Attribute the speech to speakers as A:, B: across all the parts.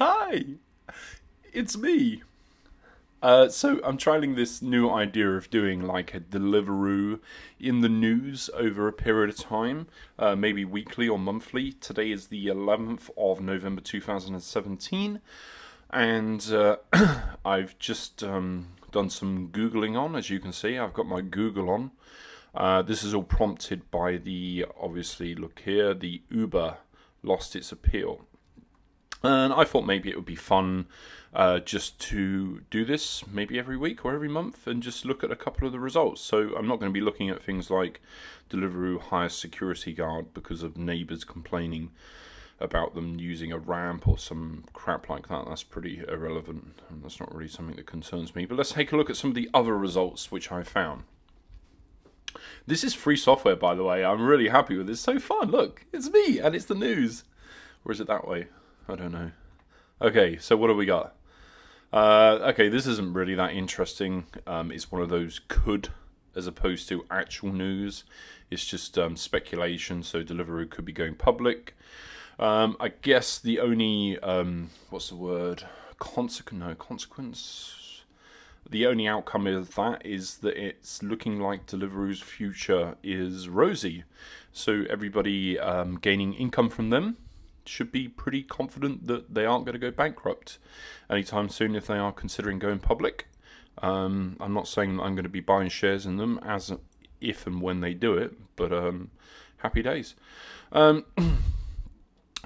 A: Hi, it's me. So I'm trialing this new idea of doing like a Deliveroo in the news over a period of time, maybe weekly or monthly. Today is the 11th of November 2017, and I've just done some Googling on, as you can see. I've got my Google on. This is all prompted by obviously, look here, the Uber lost its appeal. And I thought maybe it would be fun just to do this maybe every week or every month and just look at a couple of the results. So I'm not going to be looking at things like Deliveroo hires security guard because of neighbours complaining about them using a ramp or some crap like that. That's pretty irrelevant and that's not really something that concerns me. But let's take a look at some of the other results which I found. This is free software, by the way. I'm really happy with this. It's so fun. Look, it's me and it's the news. Or is it that way? I don't know. Okay, so what have we got? Okay, this isn't really that interesting. It's one of those could as opposed to actual news. It's just speculation, so Deliveroo could be going public. I guess the only, what's the word? Consequence? The only outcome of that is that it's looking like Deliveroo's future is rosy. So everybody gaining income from them should be pretty confident that they aren't going to go bankrupt anytime soon if they are considering going public. I'm not saying that I'm going to be buying shares in them as if and when they do it, but happy days. I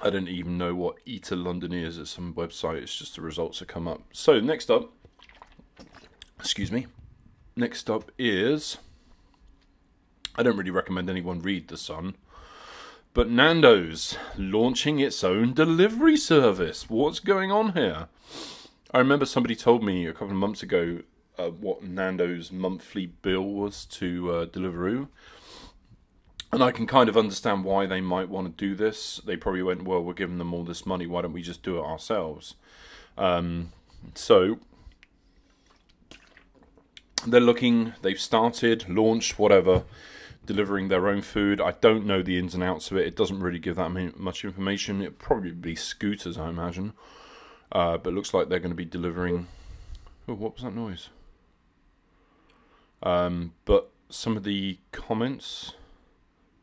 A: don't even know what Eater London is at some website. It's just the results that come up. So next up, excuse me, next up is, I don't really recommend anyone read The Sun, but Nando's launching its own delivery service. What's going on here? I remember somebody told me a couple of months ago what Nando's monthly bill was to Deliveroo. And I can kind of understand why they might want to do this. They probably went, well, we're giving them all this money. Why don't we just do it ourselves? So they're looking, they've started, launched, whatever, delivering their own food. I don't know the ins and outs of it. It doesn't really give that much information. It'd probably be scooters, I imagine. But it looks like they're going to be delivering... Oh, what was that noise? But some of the comments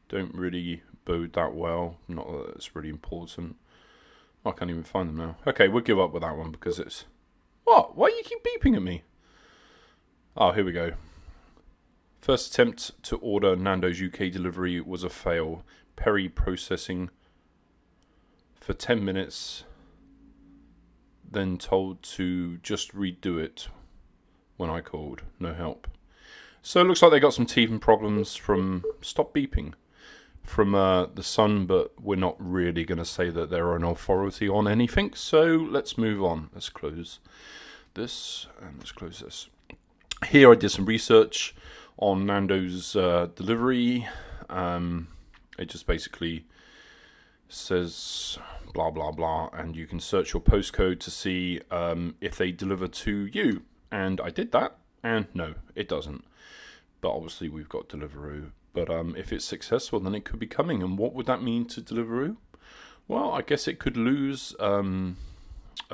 A: don't really bode that well. Not that it's really important. I can't even find them now. Okay, we'll give up with that one because it's... What? Why do you keep beeping at me? Oh, here we go. First attempt to order Nando's UK delivery was a fail. Perry processing for 10 minutes, then told to just redo it when I called. No help. So it looks like they got some teething problems from... Stop beeping. From The Sun, but we're not really going to say that they're an authority on anything. So let's move on. Let's close this and let's close this. Here I did some research on Nando's delivery. It just basically says blah blah blah, and you can search your postcode to see if they deliver to you. And I did that, and no, it doesn't. But obviously we've got Deliveroo. But if it's successful, then it could be coming. And what would that mean to Deliveroo? Well, I guess it could lose a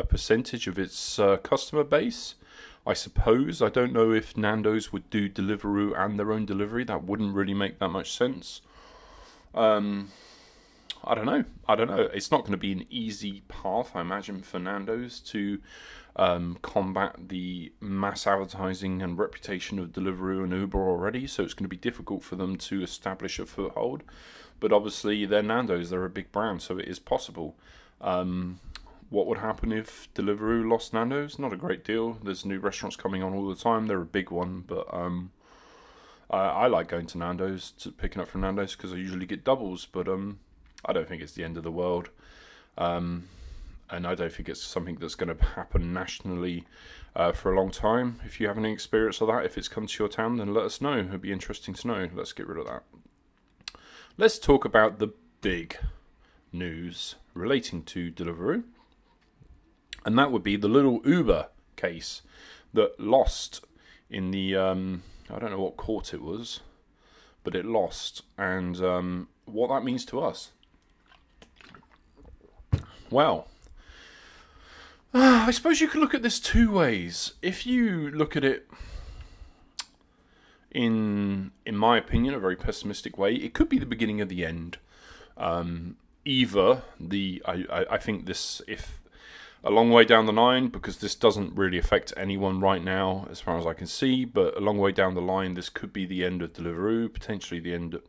A: percentage of its customer base, I suppose. I don't know if Nando's would do Deliveroo and their own delivery. That wouldn't really make that much sense. I don't know. It's not going to be an easy path, I imagine, for Nando's to combat the mass advertising and reputation of Deliveroo and Uber already. So it's going to be difficult for them to establish a foothold. But obviously, they're Nando's. They're a big brand, so it is possible. What would happen if Deliveroo lost Nando's? Not a great deal. There's new restaurants coming on all the time. They're a big one, but I like going to Nando's, picking up from Nando's, because I usually get doubles, but I don't think it's the end of the world. And I don't think it's something that's going to happen nationally for a long time. If you have any experience of that, if it's come to your town, then let us know. It'd be interesting to know. Let's get rid of that. Let's talk about the big news relating to Deliveroo. And that would be the little Uber case that lost in the, I don't know what court it was, but it lost. And what that means to us. Well, I suppose you could look at this two ways. If you look at it in my opinion, a very pessimistic way, it could be the beginning of the end. Either I think this, if a long way down the line, because this doesn't really affect anyone right now as far as I can see, but a long way down the line this could be the end of Deliveroo, potentially the end of,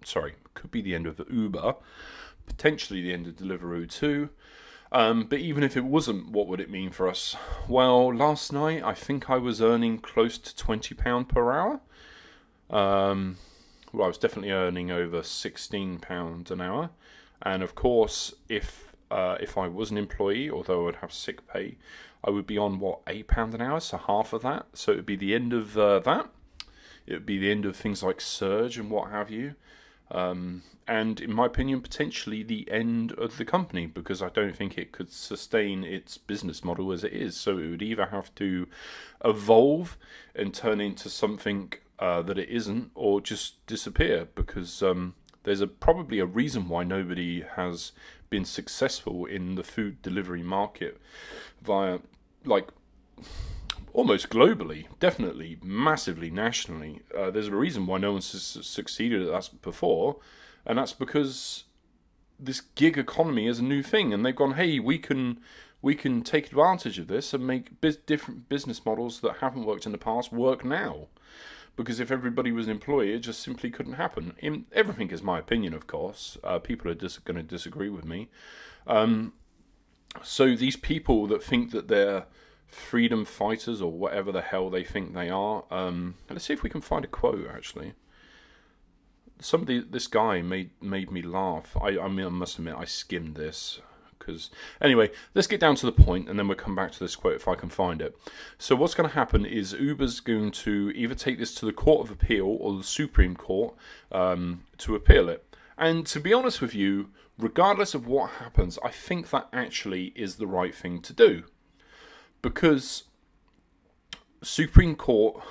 A: could be the end of the Uber, potentially the end of Deliveroo too. But even if it wasn't, what would it mean for us? Well, last night I think I was earning close to £20 per hour. Well, I was definitely earning over £16 an hour, and of course, if I was an employee, although I would have sick pay, I would be on what, £8 an hour, so half of that. So it would be the end of that. It would be the end of things like Surge and what have you. And in my opinion, potentially the end of the company, because I don't think it could sustain its business model as it is. So it would either have to evolve and turn into something that it isn't, or just disappear, because there's probably a reason why nobody has been successful in the food delivery market via, like, almost globally, definitely massively nationally. There's a reason why no one's succeeded at that before, and that's because this gig economy is a new thing, and they've gone, hey, we can take advantage of this and make different business models that haven't worked in the past work now. Because if everybody was an employee, it just simply couldn't happen. Everything is my opinion, of course. People are going to disagree with me. So these people that think that they're freedom fighters or whatever the hell they think they are. Let's see if we can find a quote, actually. This guy made me laugh. I mean, I must admit, I skimmed this. Anyway, let's get down to the point, and then we'll come back to this quote if I can find it. So what's going to happen is Uber's going to either take this to the Court of Appeal or the Supreme Court to appeal it. And to be honest with you, regardless of what happens, I think that actually is the right thing to do. Because Supreme Court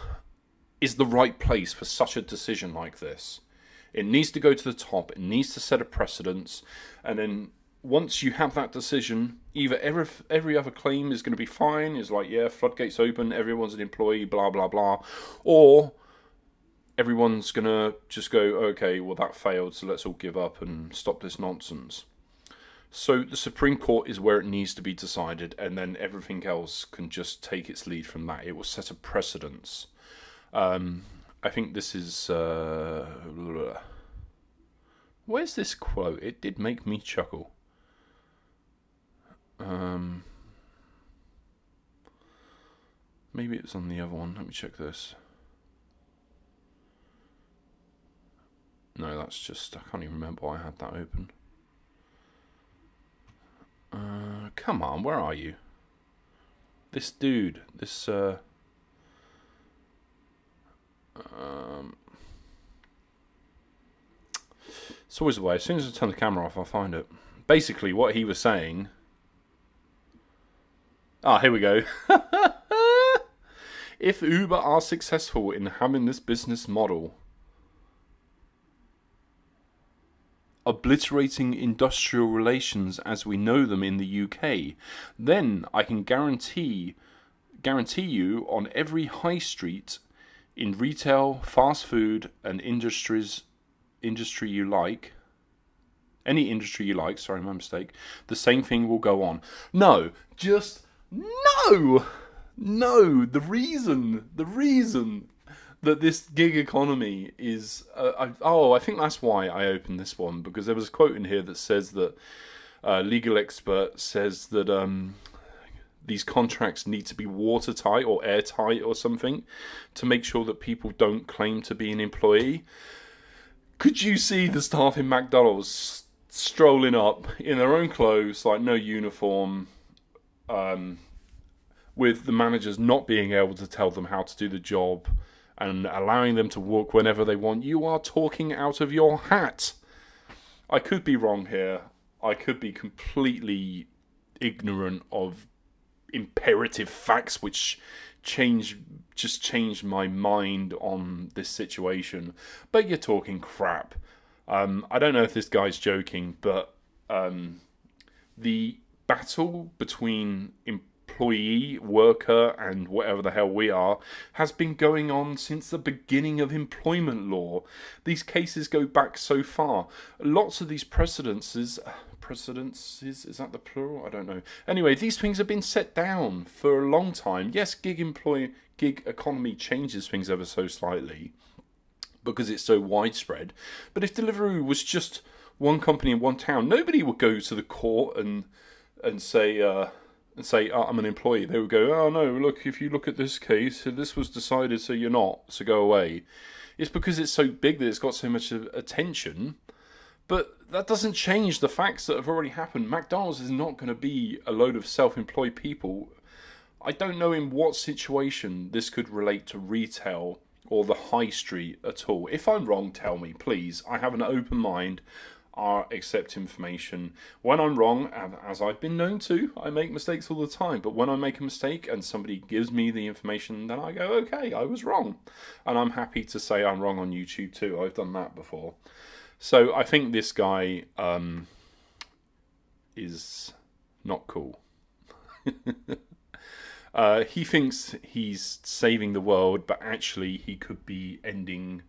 A: is the right place for such a decision like this. It needs to go to the top, it needs to set a precedence, and then once you have that decision, either every other claim is going to be fine, is like, yeah, floodgates open, everyone's an employee, blah, blah, blah, or everyone's going to just go, okay, well, that failed, so let's all give up and stop this nonsense. So the Supreme Court is where it needs to be decided, and then everything else can just take its lead from that. It will set a precedence. I think this is... where's this quote? It did make me chuckle. Maybe it's on the other one. Let me check this. No, that's just... I can't even remember why I had that open. Come on, where are you? This dude, this... it's always the way. As soon as I turn the camera off, I'll find it. Basically, what he was saying... here we go. If Uber are successful in having this business model, obliterating industrial relations as we know them in the UK, then I can guarantee you on every high street in retail, fast food, and industry you like, any industry you like, sorry, my mistake, the same thing will go on. No, just no. The reason that this gig economy is... I think that's why I opened this one, because there was a quote in here that says that legal expert says that these contracts need to be watertight or airtight or something to make sure that people don't claim to be an employee. Could you see the staff in McDonald's strolling up in their own clothes, like no uniform, with the managers not being able to tell them how to do the job and allowing them to walk whenever they want? You are talking out of your hat. I could be wrong here. I could be completely ignorant of imperative facts which just changed my mind on this situation. But you're talking crap. I don't know if this guy's joking, but the battle between employers employee, worker, and whatever the hell we are, has been going on since the beginning of employment law. These cases go back so far. Lots of these precedences, is that the plural? I don't know. Anyway, these things have been set down for a long time. Yes, gig economy changes things ever so slightly because it's so widespread. But if Deliveroo was just one company in one town, nobody would go to the court and say, oh, I'm an employee. They would go, oh no, look, if you look at this case, this was decided, so you're not, so go away. It's because it's so big that it's got so much attention. But that doesn't change the facts that have already happened. McDonald's is not going to be a load of self-employed people. I don't know in what situation this could relate to retail or the high street at all. If I'm wrong, tell me, please. I have an open mind. I accept information. When I'm wrong, as I've been known to, I make mistakes all the time. But when I make a mistake and somebody gives me the information, then I go, okay, I was wrong. And I'm happy to say I'm wrong on YouTube too. I've done that before. So I think this guy is not cool. He thinks he's saving the world, but actually he could be ending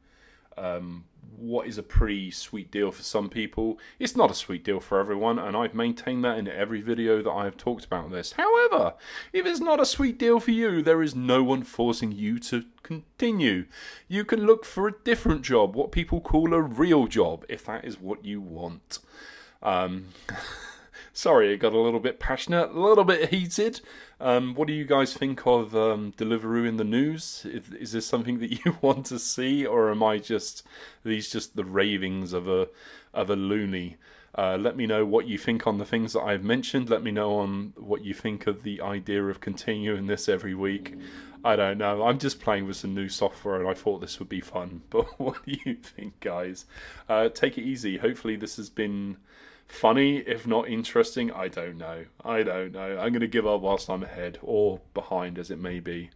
A: what is a pretty sweet deal for some people. It's not a sweet deal for everyone, and I've maintained that in every video that I've talked about this. However, if it's not a sweet deal for you, there is no one forcing you to continue. You can look for a different job, what people call a real job, if that is what you want. Sorry, it got a little bit passionate, a little bit heated. What do you guys think of Deliveroo in the news? Is this something that you want to see, or am I just the ravings of a loony? Let me know what you think on the things that I've mentioned. Let me know on what you think of the idea of continuing this every week. I don't know. I'm just playing with some new software and I thought this would be fun. But what do you think, guys? Take it easy. Hopefully this has been funny, if not interesting. I don't know. I'm going to give up whilst I'm ahead, or behind, as it may be.